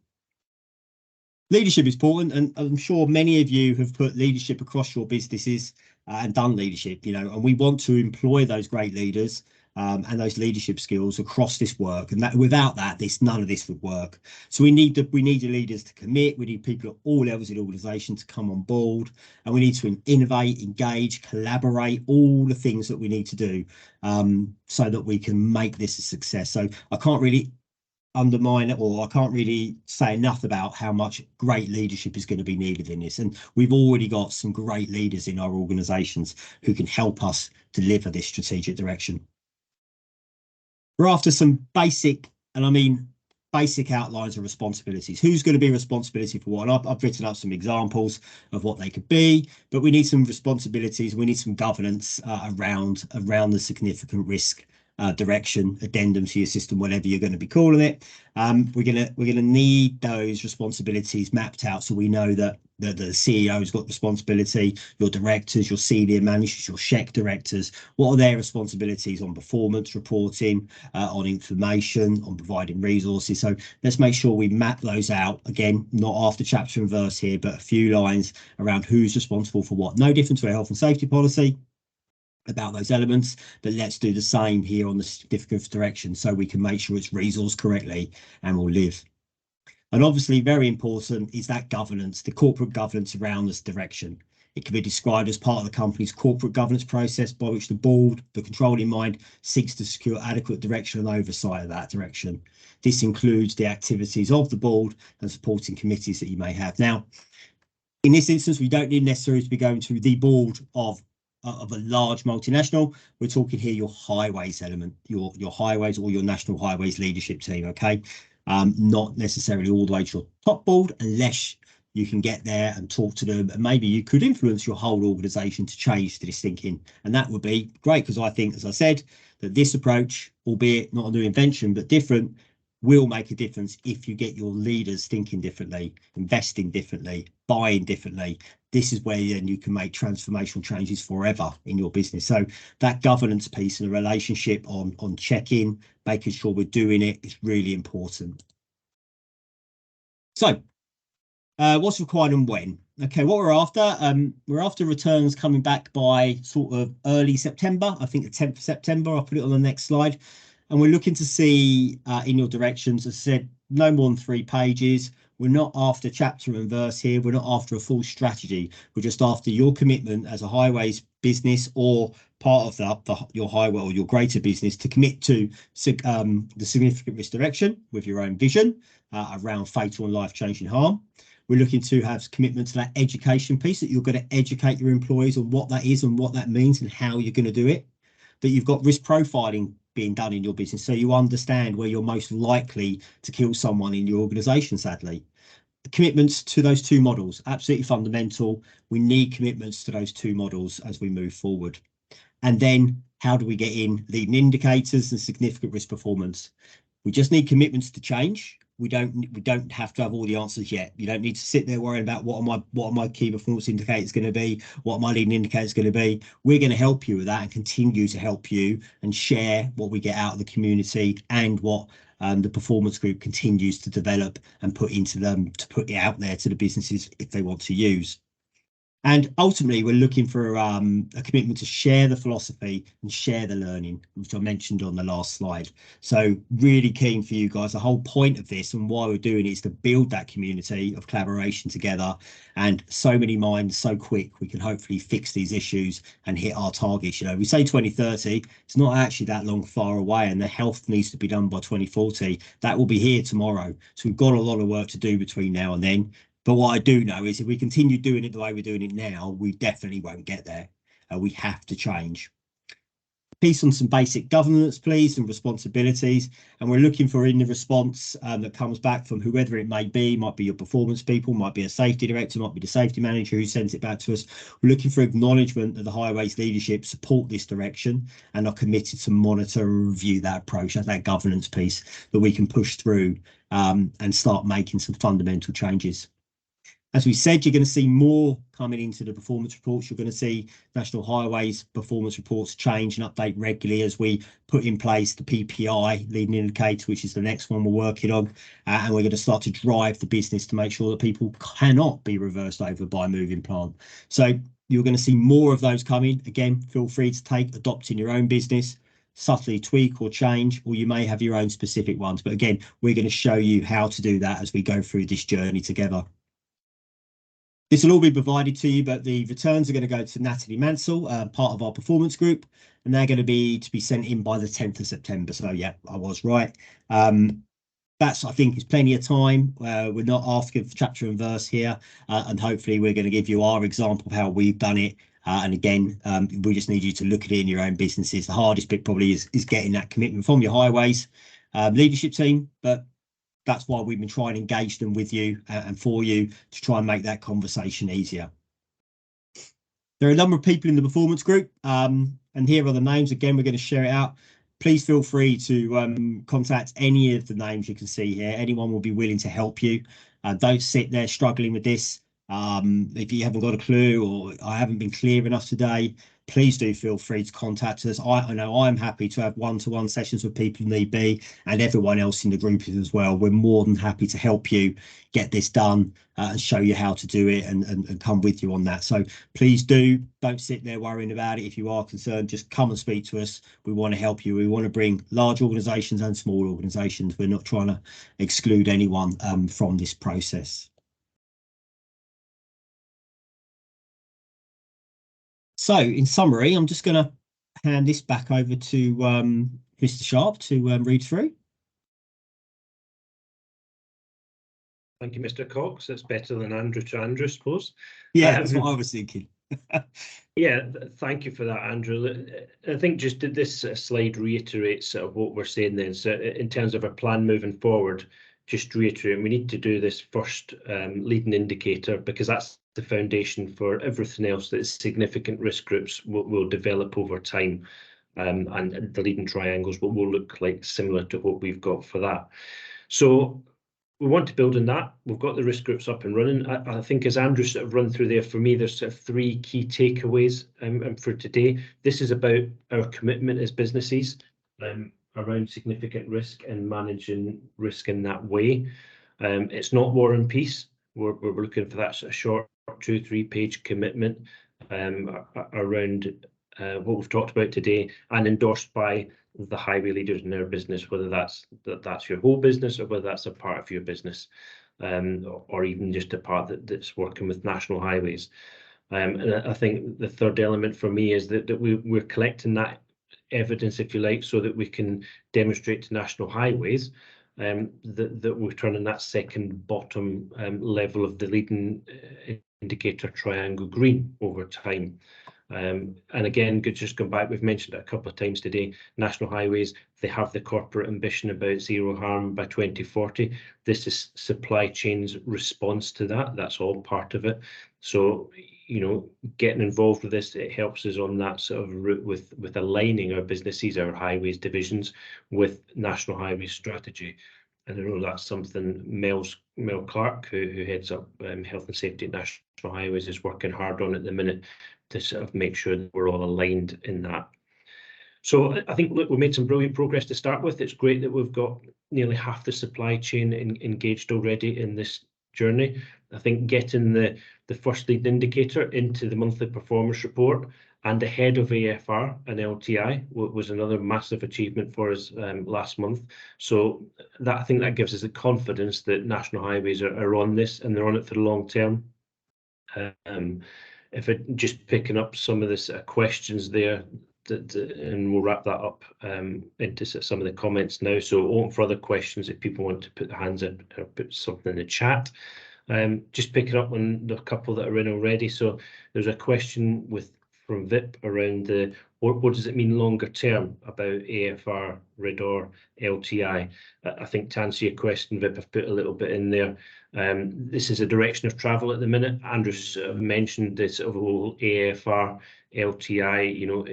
Leadership is important, and I'm sure many of you have put leadership across your businesses and done leadership, and we want to employ those great leaders and those leadership skills across this work, and that without that, none of this would work. So we need the leaders to commit. We need people at all levels of the organisation to come on board, and we need to innovate, engage, collaborate, all the things that we need to do so that we can make this a success. So I can't really undermine it, or I can't really say enough about how much great leadership is going to be needed in this. And we've already got some great leaders in our organisations who can help us deliver this strategic direction. We're after some basic, and I mean basic outlines of responsibilities. Who's going to be responsibility for what? And I've written up some examples of what they could be, but we need some responsibilities. We need some governance around the significant risk direction, addendum to your system, whatever you're going to be calling it. We're gonna need those responsibilities mapped out, so we know that the CEO's got responsibility, your directors, your senior managers, your SHEC directors, what are their responsibilities on performance reporting, on information, on providing resources. So let's make sure we map those out. Again, not after chapter and verse here, but a few lines around who's responsible for what. No different to a health and safety policy about those elements, but let's do the same here on the significant direction, so we can make sure it's resourced correctly and will live. And obviously very important is that governance, the corporate governance around this direction. It can be described as part of the company's corporate governance process, by which the board, the controlling mind, seeks to secure adequate direction and oversight of that direction. This includes the activities of the board and supporting committees that you may have. Now, in this instance, we don't need necessarily to be going to the board of a large multinational. We're talking here your highways element, your highways or your national highways leadership team, okay? Not necessarily all the way to your top board, unless you can get there and talk to them, and maybe you could influence your whole organisation to change to this thinking, and that would be great, because I think, as I said, that this approach, albeit not a new invention but different, will make a difference if you get your leaders thinking differently, investing differently, buying differently. This is where then you can make transformational changes forever in your business. So that governance piece and the relationship on checking, making sure we're doing it, is really important. So what's required and when? Okay, what we're after returns coming back by sort of early September. I think the 10th of September. I'll put it on the next slide. And we're looking to see in your directions, as I said, no more than 3 pages. We're not after chapter and verse here. We're not after a full strategy. We're just after your commitment as a highways business or part of your highway or your greater business to commit to the significant risk direction with your own vision around fatal and life-changing harm. We're looking to have commitment to that education piece, that you're going to educate your employees on what that is and what that means and how you're going to do it. That you've got risk profiling being done in your business, so you understand where you're most likely to kill someone in your organisation, sadly. commitments to those two models, absolutely fundamental. We need commitments to those two models as we move forward. And then how do we get in leading indicators and significant risk performance? We just need commitments to change. We don't have to have all the answers yet. You don't need to sit there worrying about what are my key performance indicators going to be, what are my leading indicators going to be. We're going to help you with that and continue to help you and share what we get out of the community and what the performance group continues to develop and put into them to put it out there to the businesses if they want to use. And ultimately, we're looking for a commitment to share the philosophy and share the learning, which I mentioned on the last slide. So really keen for you guys. The whole point of this and why we're doing it is to build that community of collaboration together. And so many minds, so quick, we can hopefully fix these issues and hit our targets. You know, we say 2030, it's not actually that long far away, and the health needs to be done by 2040. That will be here tomorrow. So we've got a lot of work to do between now and then. But what I do know is if we continue doing it the way we're doing it now, we definitely won't get there. We have to change. Piece on some basic governance, please, and responsibilities. And we're looking for in the response that comes back from whoever it may be, might be your performance people, might be a safety director, might be the safety manager who sends it back to us. We're looking for acknowledgement that the highways leadership support this direction and are committed to monitor and review that approach, that governance piece that we can push through and start making some fundamental changes. As we said, you're going to see more coming into the performance reports. You're going to see National Highways performance reports change and update regularly as we put in place the PPI leading indicator, which is the next one we're working on. And we're going to start to drive the business to make sure that people cannot be reversed over by a moving plant. So you're going to see more of those coming. Again, feel free to adopt in your own business, subtly tweak or change, or you may have your own specific ones. But again, we're going to show you how to do that as we go through this journey together. This will all be provided to you, but the returns are going to go to Natalie Mansell, part of our performance group, and they're going to be sent in by the 10th of September. So yeah, I was right. That's, I think, is plenty of time. We're not asking for chapter and verse here, and hopefully we're going to give you our example of how we've done it. And again, we just need you to look at it in your own businesses. The hardest bit probably is getting that commitment from your highways leadership team, but that's why we've been trying to engage them with you and for you to try and make that conversation easier. There are a number of people in the performance group, and here are the names. Again, we're going to share it out. Please feel free to contact any of the names you can see here. Anyone will be willing to help you. Don't sit there struggling with this. If you haven't got a clue or I haven't been clear enough today, please do feel free to contact us. I know I'm happy to have one-to-one sessions with people need be, and everyone else in the group is as well. We're more than happy to help you get this done and show you how to do it and come with you on that. So please don't sit there worrying about it. If you are concerned, just come and speak to us. We want to help you. We want to bring large organisations and small organisations. We're not trying to exclude anyone from this process. So in summary, I'm just going to hand this back over to Mr. Sharp to read through. Thank you, Mr. Cox. That's better than Andrew to Andrew, I suppose. Yeah, that's what I was thinking. Yeah, thank you for that, Andrew. I think just this slide reiterates what we're saying then. So in terms of our plan moving forward, just reiterate, we need to do this first leading indicator because that's the foundation for everything else that significant risk groups will develop over time. And the leading triangles will look like similar to what we've got for that. So we want to build on that. We've got the risk groups up and running. I think as Andrew sort of run through there, for me, there's sort of three key takeaways for today. This is about our commitment as businesses around significant risk and managing risk in that way. It's not war and peace. We're looking for that sort of short 2-3 page commitment around what we've talked about today and endorsed by the highway leaders in our business, whether that's your whole business or whether that's a part of your business, or even just a part that's working with National Highways. And I think the third element for me is that we're collecting that evidence, if you like, so that we can demonstrate to National Highways that we're turning that second bottom level of the leading indicator triangle green over time. And again, just going back, we've mentioned it a couple of times today, National Highways, they have the corporate ambition about zero harm by 2040. This is supply chain's response to that. That's all part of it. So, you know, getting involved with this, it helps us on that sort of route with aligning our businesses, our highways divisions, with National Highways strategy. And I know that's something Mel Clark, who heads up health and safety at National Highways, is working hard on at the minute to sort of make sure that we're all aligned in that. So I think, look, we made some brilliant progress to start with. It's great that we've got nearly half the supply chain engaged already in this journey. I think getting the first lead indicator into the monthly performance report and ahead of AFR and LTI was another massive achievement for us last month. So that, I think that gives us the confidence that National Highways are on this, and they're on it for the long term. If I just picking up some of the questions there, and we'll wrap that up into some of the comments now. So open for other questions if people want to put their hands up or put something in the chat. Just picking up on the couple that are in already. So there's a question from VIP around what does it mean longer term about AFR, RIDOR, LTI? I think to answer your question, VIP, I've put a little bit in there. This is a direction of travel at the minute. Andrew's mentioned this of whole AFR, LTI. You know,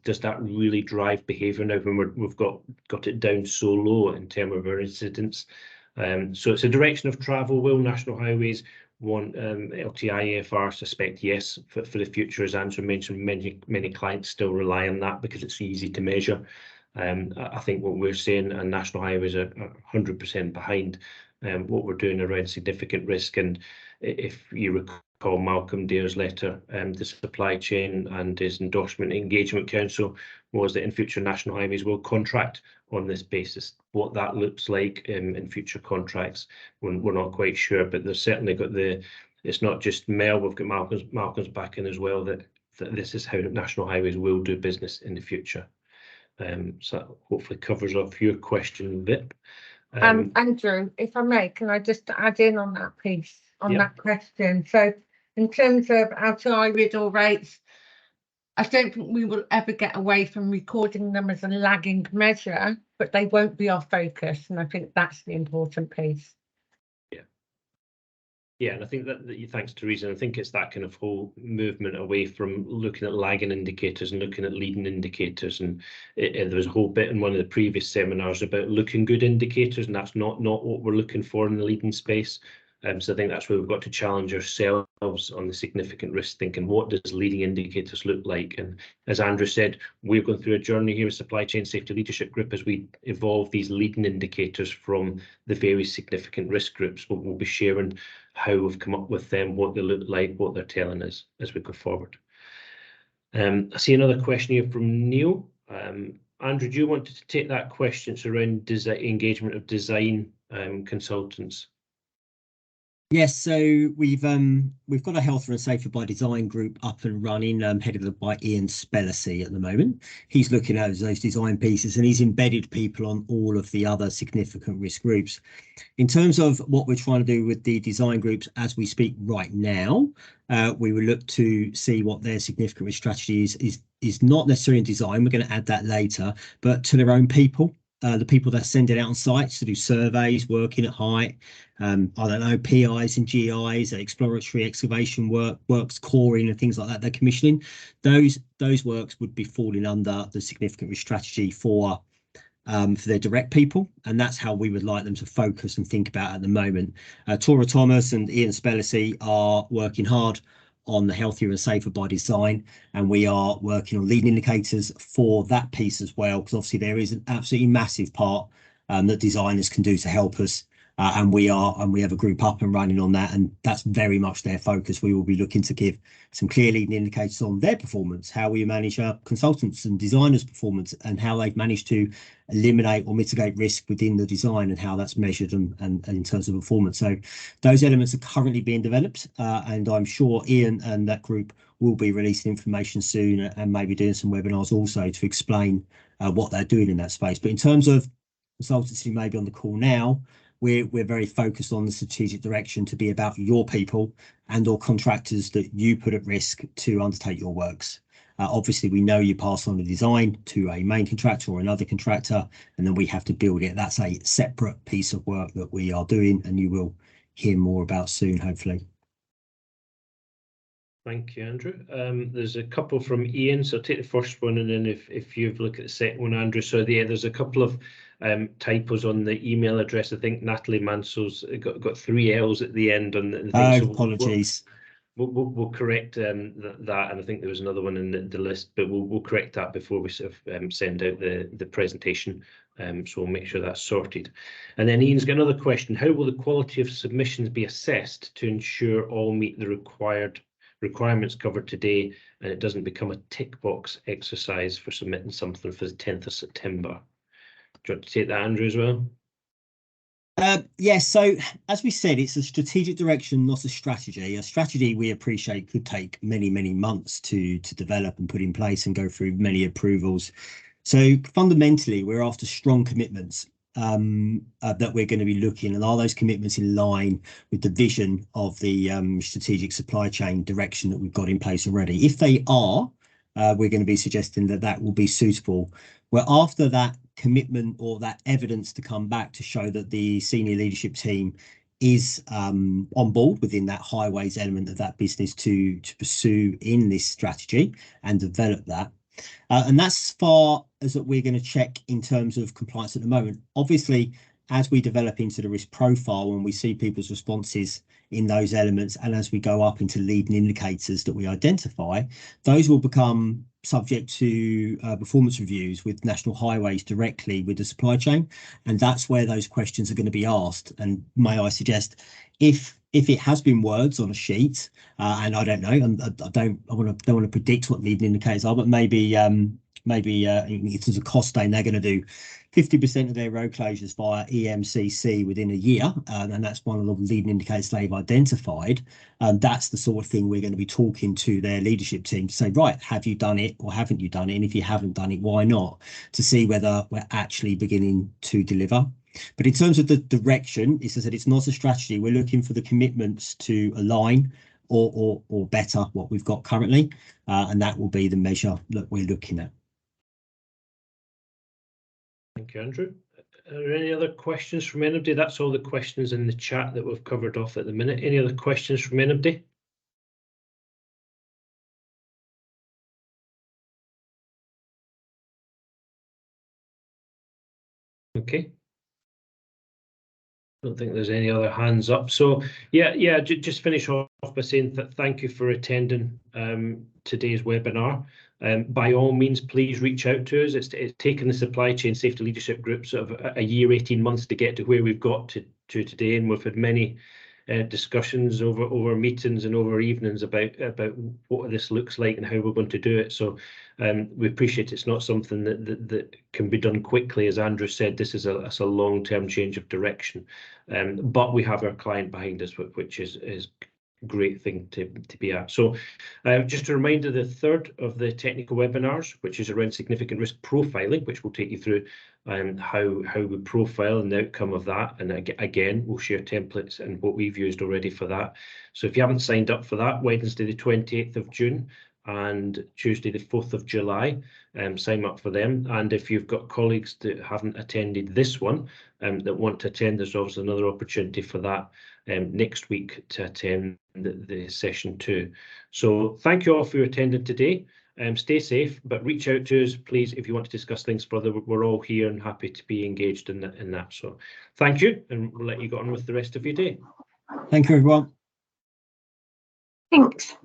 does that really drive behaviour now when we've got it down so low in terms of our incidents? So it's a direction of travel. Will National Highways want LTI, AFR? Suspect yes for the future. As Andrew mentioned, many clients still rely on that because it's easy to measure. I think what we're saying, and National Highways are 100% behind what we're doing around significant risk. And if you recall Malcolm Dare's letter, the supply chain and his endorsement engagement council was that in future National Highways will contract on this basis. What that looks like in future contracts, we're not quite sure, but they've certainly got it's not just Mel, we've got Malcolm's back in as well, that this is how National Highways will do business in the future. So that hopefully covers off your question, Vip. Andrew, if I may, can I just add in on that piece, on that question? So in terms of LTI RIDOR rates, I don't think we will ever get away from recording them as a lagging measure, but they won't be our focus. And I think that's the important piece. Yeah, and I think that thanks, Teresa. I think it's that kind of whole movement away from looking at lagging indicators and looking at leading indicators. And there was a whole bit in one of the previous seminars about looking good indicators, and that's not what we're looking for in the leading space. So I think that's where we've got to challenge ourselves on the significant risk thinking. What does leading indicators look like? And as Andrew said, we're going through a journey here with Supply Chain Safety Leadership Group as we evolve these leading indicators from the various significant risk groups. We'll be sharing how we've come up with them, what they look like, what they're telling us as we go forward. I see another question here from Neil. Andrew, do you want to take that question? It's around engagement of design consultants. Yes, so we've got a Healthier and Safer by Design group up and running, headed by Ian Spellacy at the moment. He's looking at those design pieces, and he's embedded people on all of the other significant risk groups. In terms of what we're trying to do with the design groups as we speak right now, we will look to see what their significant risk strategy is not necessarily in design. We're going to add that later, but to their own people. The people that send it out on sites to do surveys, working at height, I don't know, PIs and GIs, exploratory excavation works, coring and things like that they're commissioning. Those works would be falling under the significant risk strategy for their direct people, and that's how we would like them to focus and think about at the moment. Tora Thomas and Ian Spellacy are working hard on the Healthier and Safer by Design, and we are working on leading indicators for that piece as well, because obviously there is an absolutely massive part that designers can do to help us, and we have a group up and running on that, and that's very much their focus. We will be looking to give some clear leading indicators on their performance, how we manage our consultants and designers' performance, and how they've managed to eliminate or mitigate risk within the design and how that's measured and in terms of performance. So those elements are currently being developed, and I'm sure Ian and that group will be releasing information soon and maybe doing some webinars also to explain what they're doing in that space. But in terms of consultancy, maybe on the call now, we're very focused on the strategic direction to be about your people and or contractors that you put at risk to undertake your works. Obviously, we know you pass on the design to a main contractor or another contractor, and then we have to build it. That's a separate piece of work that we are doing, and you will hear more about soon, hopefully. Thank you, Andrew. There's a couple from Ian, so I'll take the first one, and then if you've looked at the second one, Andrew. So there's a couple of typos on the email address. I think Natalie Manso's got 3 L's at the end on the thing. Oh, So apologies. We'll correct that, and I think there was another one in the list, but we'll correct that before we sort of send out the presentation. So we'll make sure that's sorted. And then Ian's got another question: how will the quality of submissions be assessed to ensure all meet the requirements covered today, and it doesn't become a tick box exercise for submitting something for the 10th of September? Do you want to take that, Andrew, as well? Yes, so as we said, it's a strategic direction, not a strategy. A strategy, we appreciate, could take many, many months to develop and put in place and go through many approvals. So fundamentally, we're after strong commitments that we're going to be looking, and are those commitments in line with the vision of the strategic supply chain direction that we've got in place already? If they are, we're going to be suggesting that will be suitable. We're after that commitment or that evidence to come back to show that the senior leadership team is on board within that highways element of that business to pursue in this strategy and develop that. And that's as far as that we're going to check in terms of compliance at the moment. Obviously, as we develop into the risk profile and we see people's responses in those elements, and as we go up into leading indicators that we identify, those will become subject to performance reviews with National Highways directly with the supply chain, and that's where those questions are going to be asked. And may I suggest, if it has been words on a sheet, and I don't know, and I don't want to predict what leading indicators are, but maybe if there's a cost day, they're going to do 50% of their road closures via EMCC within a year, and that's one of the leading indicators they've identified. That's the sort of thing we're going to be talking to their leadership team to say, right, have you done it or haven't you done it? And if you haven't done it, why not? To see whether we're actually beginning to deliver. But in terms of the direction, as I said, it's not a strategy. We're looking for the commitments to align or better what we've got currently, and that will be the measure that we're looking at. Thank you, Andrew. Are there any other questions from anybody? That's all the questions in the chat that we've covered off at the minute. Any other questions from anybody? Okay. I don't think there's any other hands up. So yeah, just finish off by saying that thank you for attending today's webinar. By all means, please reach out to us. It's taken the supply chain safety leadership group sort of a year, 18 months to get to where we've got to today, and we've had many discussions over meetings and over evenings about what this looks like and how we're going to do it. So we appreciate it's not something that can be done quickly. As Andrew said, this is a long-term change of direction, but we have our client behind us, which is great thing to be at. So just a reminder, the third of the technical webinars, which is around significant risk profiling, which will take you through how we profile and the outcome of that. And again, we'll share templates and what we've used already for that. So if you haven't signed up for that, Wednesday the 28th of June and Tuesday the 4th of July, sign up for them. And if you've got colleagues that haven't attended this one that want to attend, there's obviously another opportunity for that next week to attend the session 2. So thank you all for your attending today. Stay safe, but reach out to us, please, if you want to discuss things further. We're all here and happy to be engaged in that. So thank you, and we'll let you get on with the rest of your day. Thank you, everyone. Thanks.